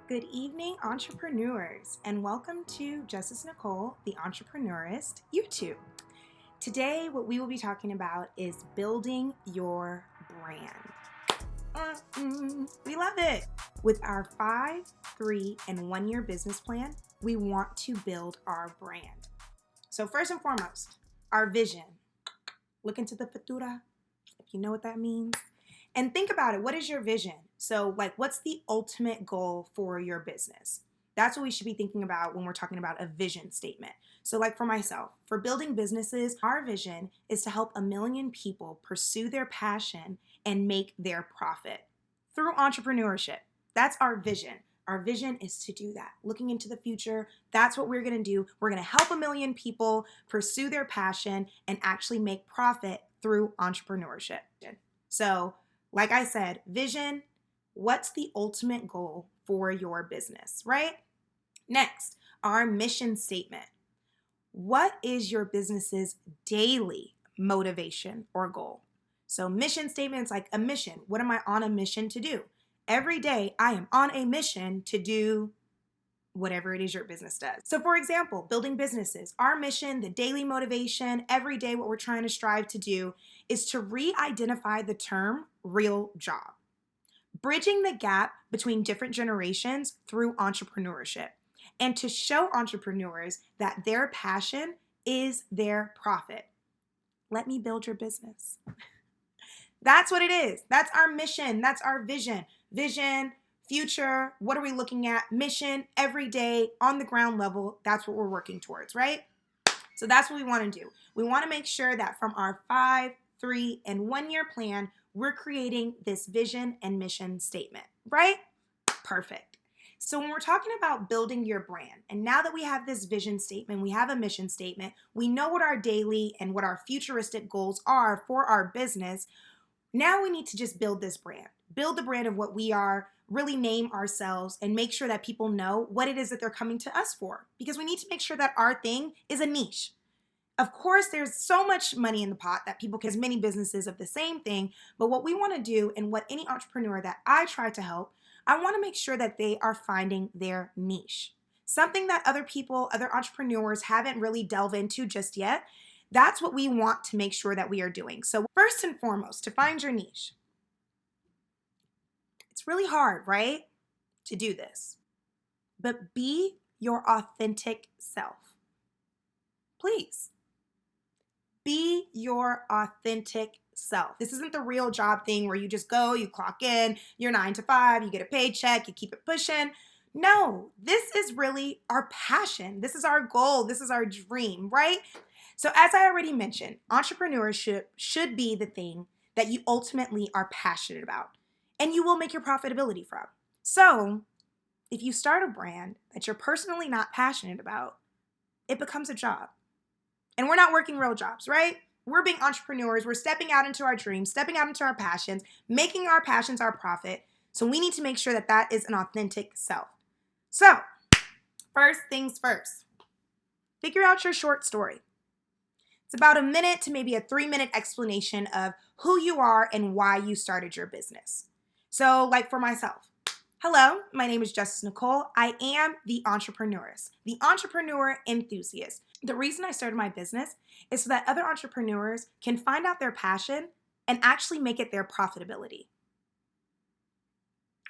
Good evening, entrepreneurs, and welcome to Justice Nicole, the Entrepreneurist YouTube. Today, what we will be talking about is building your brand. We love it. With our 5, 3, and 1 year business plan, we want to build our brand. So first and foremost, our vision. Look into the futura, if you know what that means. And think about it. What is your vision? So, what's the ultimate goal for your business? That's what we should be thinking about when we're talking about a vision statement. So, for myself, for building businesses, our vision is to help 1 million people pursue their passion and make their profit through entrepreneurship. That's our vision. Our vision is to do that. Looking into the future, that's what we're going to do. We're going to help 1 million people pursue their passion and actually make profit through entrepreneurship. So, like I said, vision, what's the ultimate goal for your business, right? Next, our mission statement. What is your business's daily motivation or goal? So mission statements like a mission. What am I on a mission to do? Every day I am on a mission to do whatever it is your business does. So for example, building businesses, our mission, the daily motivation, every day what we're trying to strive to do is to re-identify the term real job, bridging the gap between different generations through entrepreneurship, and to show entrepreneurs that their passion is their profit. Let me build your business. That's what it is. That's our mission. That's our vision. Vision, future, what are we looking at? Mission, every day, on the ground level, that's what we're working towards, right? So that's what we want to do. We want to make sure that from our 5, 3, and 1 year plan, we're creating this vision and mission statement, right? Perfect. So when we're talking about building your brand, and now that we have this vision statement, we have a mission statement, we know what our daily and what our futuristic goals are for our business. Now we need to just build this brand, build the brand of what we are, really name ourselves and make sure that people know what it is that they're coming to us for, because we need to make sure that our thing is a niche. Of course, there's so much money in the pot that people can, as many businesses of the same thing, but what we want to do and what any entrepreneur that I try to help, I want to make sure that they are finding their niche. Something that other people, other entrepreneurs haven't really delved into just yet. That's what we want to make sure that we are doing. So first and foremost, to find your niche. It's really hard, right, to do this. But be your authentic self. Please. Be your authentic self. This isn't the real job thing where you just go, you clock in, you're 9 to 5, you get a paycheck, you keep it pushing. No, this is really our passion. This is our goal. This is our dream, right? So as I already mentioned, entrepreneurship should be the thing that you ultimately are passionate about and you will make your profitability from. So if you start a brand that you're personally not passionate about, it becomes a job. And we're not working real jobs, right? We're being entrepreneurs. We're stepping out into our dreams, stepping out into our passions, making our passions our profit. So we need to make sure that that is an authentic self. So first things first, figure out your short story. It's about a minute to maybe a 3-minute explanation of who you are and why you started your business. So for myself, hello, my name is Justice Nicole. I am the entrepreneurist, the entrepreneur enthusiast. The reason I started my business is so that other entrepreneurs can find out their passion and actually make it their profitability.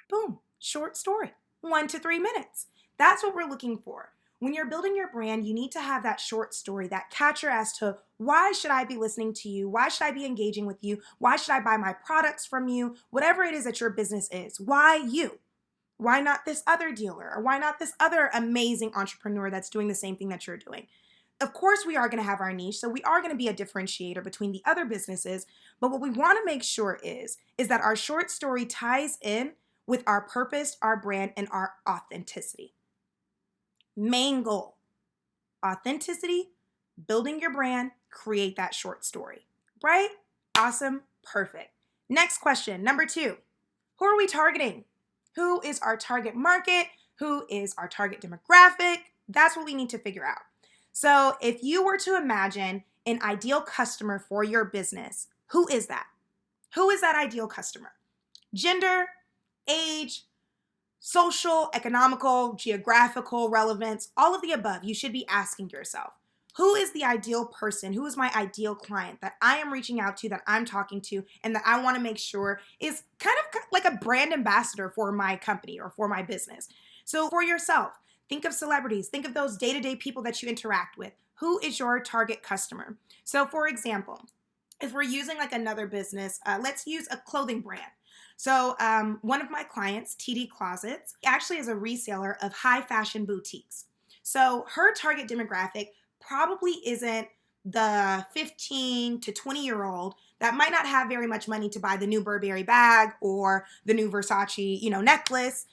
Boom, short story, 1 to 3 minutes. That's what we're looking for. When you're building your brand, you need to have that short story, that catcher as to why should I be listening to you? Why should I be engaging with you? Why should I buy my products from you? Whatever it is that your business is, why you? Why not this other dealer? Or why not this other amazing entrepreneur that's doing the same thing that you're doing? Of course, we are going to have our niche, so we are going to be a differentiator between the other businesses, but what we want to make sure is that our short story ties in with our purpose, our brand, and our authenticity. Main goal, authenticity, building your brand, create that short story, right? Awesome, perfect. Next question, number 2, who are we targeting? Who is our target market? Who is our target demographic? That's what we need to figure out. So if you were to imagine an ideal customer for your business, who is that? Who is that ideal customer? Gender, age, social, economical, geographical relevance, all of the above, you should be asking yourself, who is the ideal person? Who is my ideal client that I am reaching out to, that I'm talking to, and that I want to make sure is kind of like a brand ambassador for my company or for my business? So for yourself, think of celebrities, think of those day-to-day people that you interact with. Who is your target customer? So for example, if we're using like another business, let's use a clothing brand. So one of my clients, TD Closets, actually is a reseller of high fashion boutiques. So her target demographic probably isn't the 15 to 20-year-old that might not have very much money to buy the new Burberry bag or the new Versace, necklace.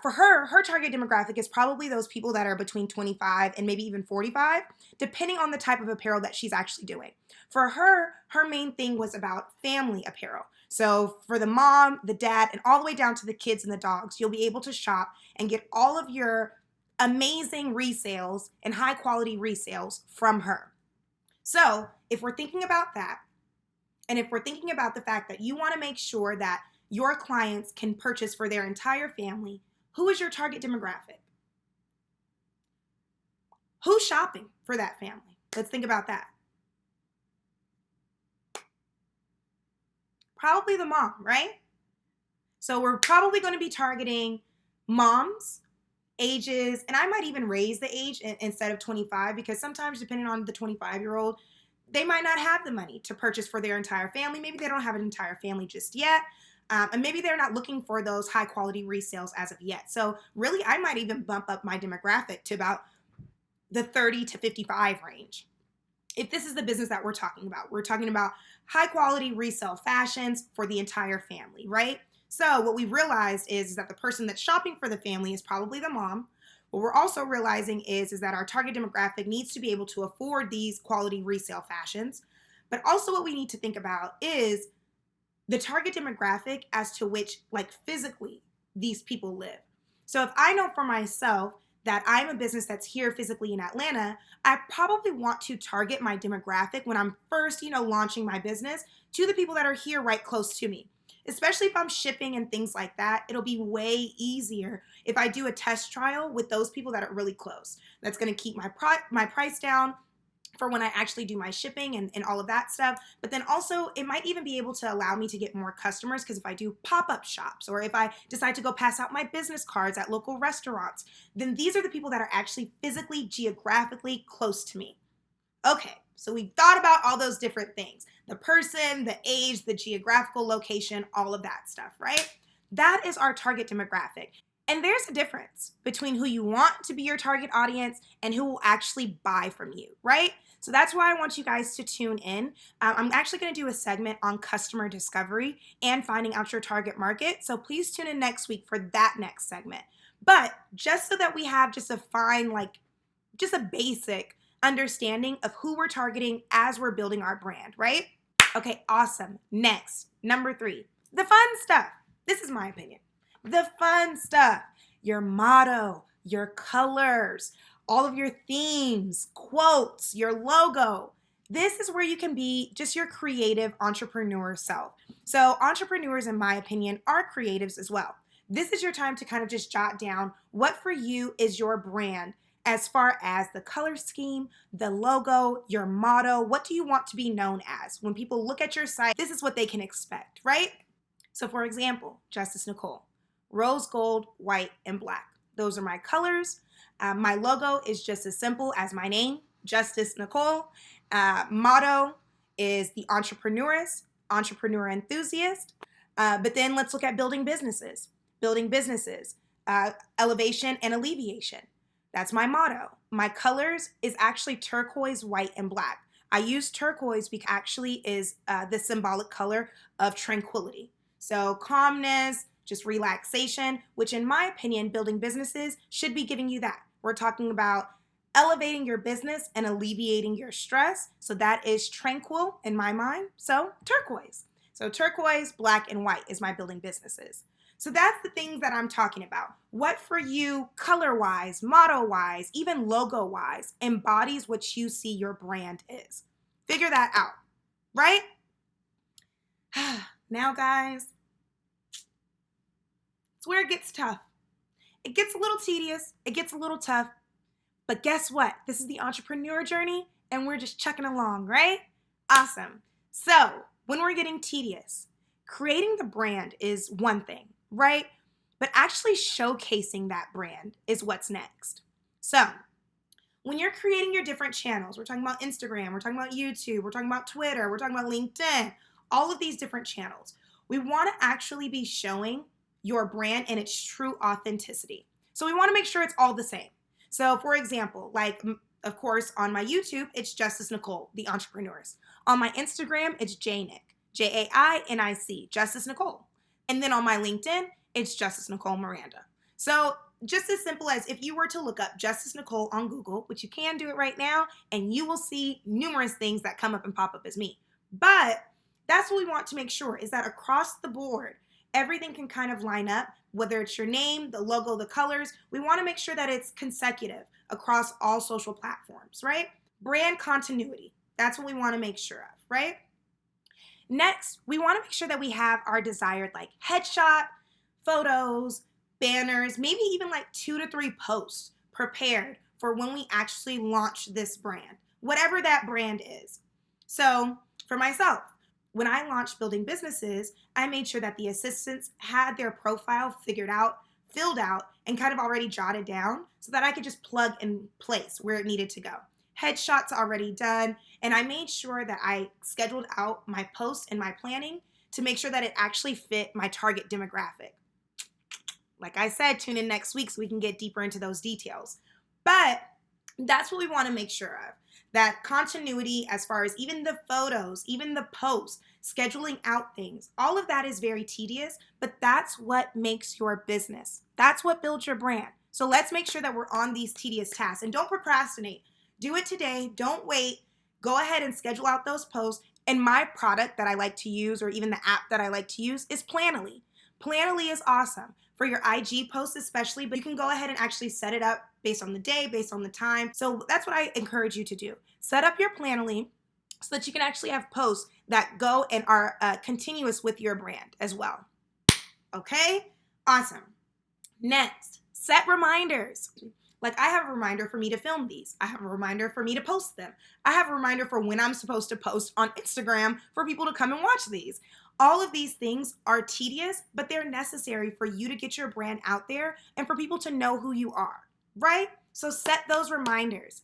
For her target demographic is probably those people that are between 25 and maybe even 45, depending on the type of apparel that she's actually doing. For her main thing was about family apparel. So for the mom, the dad, and all the way down to the kids and the dogs, you'll be able to shop and get all of your amazing resales and high quality resales from her. So if we're thinking about that, and if we're thinking about the fact that you want to make sure that your clients can purchase for their entire family, who is your target demographic? Who's shopping for that family? Let's think about that. Probably the mom, right? So we're probably going to be targeting moms, ages, and I might even raise the age instead of 25, because sometimes depending on the 25-year-old, they might not have the money to purchase for their entire family. Maybe they don't have an entire family just yet. And maybe they're not looking for those high quality resales as of yet. So really, I might even bump up my demographic to about the 30 to 55 range. If this is the business that we're talking about high quality resale fashions for the entire family, right? So what we've realized is that the person that's shopping for the family is probably the mom. What we're also realizing is that our target demographic needs to be able to afford these quality resale fashions. But also what we need to think about is the target demographic as to which, like, physically these people live. So if I know for myself that I'm a business that's here physically in Atlanta, I probably want to target my demographic when I'm first, launching my business to the people that are here right close to me. Especially if I'm shipping and things like that, it'll be way easier if I do a test trial with those people that are really close. That's going to keep my price down for when I actually do my shipping and all of that stuff. But then also it might even be able to allow me to get more customers, because if I do pop-up shops or if I decide to go pass out my business cards at local restaurants, then these are the people that are actually physically, geographically close to me. Okay, so we've thought about all those different things. The person, the age, the geographical location, all of that stuff, right? That is our target demographic. And there's a difference between who you want to be your target audience and who will actually buy from you, right? So that's why I want you guys to tune in. I'm actually going to do a segment on customer discovery and finding out your target market. So please tune in next week for that next segment. But just so that we have just a basic understanding of who we're targeting as we're building our brand, right? Okay, awesome. Next, number 3, the fun stuff. This is my opinion. The fun stuff, your motto, your colors, all of your themes, quotes, your logo. This is where you can be just your creative entrepreneur self. So entrepreneurs, in my opinion, are creatives as well. This is your time to kind of just jot down what for you is your brand, as far as the color scheme, the logo, your motto. What do you want to be known as? When people look at your site, this is what they can expect, right? So for example, Justice Nicole, rose gold, white, and black. Those are my colors. My logo is just as simple as my name, Justice Nicole. Motto is the entrepreneurist, entrepreneur enthusiast. But then let's look at building businesses. Elevation and alleviation. That's my motto. My colors is actually turquoise, white, and black. I use turquoise because it actually is the symbolic color of tranquility. So calmness, just relaxation, which in my opinion, building businesses should be giving you that. We're talking about elevating your business and alleviating your stress. So that is tranquil in my mind. So turquoise. So turquoise, black, and white is my building businesses. So that's the things that I'm talking about. What for you, color-wise, motto-wise, even logo-wise, embodies what you see your brand is. Figure that out, right? Now, guys, it's where it gets tough. It gets a little tedious, it gets a little tough, but guess what? This is the entrepreneur journey and we're just chucking along, right? Awesome. So when we're getting tedious, creating the brand is one thing, right? But actually showcasing that brand is what's next. So when you're creating your different channels, we're talking about Instagram, we're talking about YouTube, we're talking about Twitter, we're talking about LinkedIn, all of these different channels. We want to actually be showing your brand and its true authenticity. So we want to make sure it's all the same. So for example, like of course on my YouTube, it's Justice Nicole, the Entrepreneurs. On my Instagram, it's Janic, Jainic, Justice Nicole. And then on my LinkedIn, it's Justice Nicole Miranda. So just as simple as if you were to look up Justice Nicole on Google, which you can do it right now, and you will see numerous things that come up and pop up as me. But that's what we want to make sure is that across the board, everything can kind of line up, whether it's your name, the logo, the colors. We want to make sure that it's consecutive across all social platforms, right? Brand continuity. That's what we want to make sure of, right? Next, we want to make sure that we have our desired like headshot, photos, banners, maybe even like 2 to 3 posts prepared for when we actually launch this brand, whatever that brand is. So for myself, when I launched Building Businesses, I made sure that the assistants had their profile figured out, filled out, and kind of already jotted down so that I could just plug and place where it needed to go. Headshots already done, and I made sure that I scheduled out my posts and my planning to make sure that it actually fit my target demographic. Like I said, tune in next week so we can get deeper into those details. But that's what we want to make sure of. That continuity as far as even the photos, even the posts, scheduling out things, all of that is very tedious, but that's what makes your business. That's what builds your brand. So let's make sure that we're on these tedious tasks and don't procrastinate. Do it today. Don't wait. Go ahead and schedule out those posts. And my product that I like to use, or even the app that I like to use, is Planoly. Planoly is awesome for your IG posts especially, but you can go ahead and actually set it up based on the day, based on the time. So that's what I encourage you to do. Set up your Planoly so that you can actually have posts that go and are continuous with your brand as well. Okay? Awesome. Next, set reminders. Like I have a reminder for me to film these. I have a reminder for me to post them. I have a reminder for when I'm supposed to post on Instagram for people to come and watch these. All of these things are tedious, but they're necessary for you to get your brand out there and for people to know who you are, right? So set those reminders.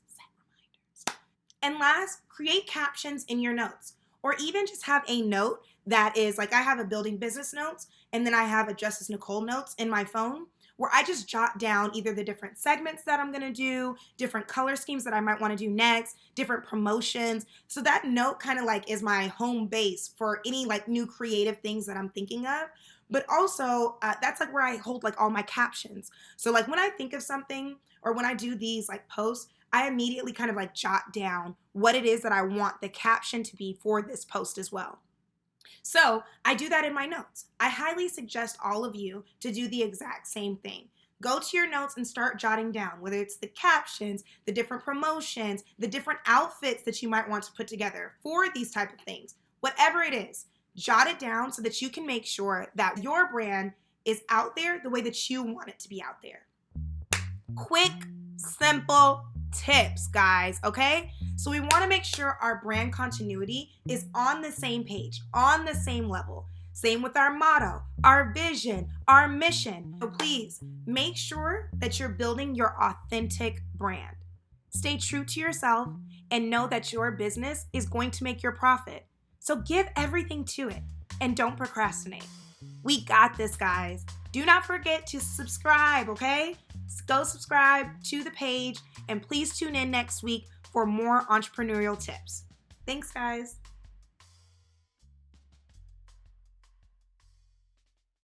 And last, create captions in your notes, or even just have a note that is like I have a Building Business notes, and then I have a Justice Nicole notes in my phone where I just jot down either the different segments that I'm going to do, different color schemes that I might want to do next, different promotions. So that note kind of like is my home base for any like new creative things that I'm thinking of. But also that's like where I hold like all my captions. So like when I think of something or when I do these like posts, I immediately kind of like jot down what it is that I want the caption to be for this post as well. So I do that in my notes. I highly suggest all of you to do the exact same thing. Go to your notes and start jotting down, whether it's the captions, the different promotions, the different outfits that you might want to put together for these type of things. Whatever it is, jot it down so that you can make sure that your brand is out there the way that you want it to be out there. Quick, simple tips, guys, okay? So we want to make sure our brand continuity is on the same page, on the same level. Same with our motto, our vision, our mission. So please make sure that you're building your authentic brand. Stay true to yourself and know that your business is going to make your profit. So give everything to it and don't procrastinate. We got this, guys. Do not forget to subscribe, okay? Go subscribe to the page and please tune in next week for more entrepreneurial tips. Thanks, guys.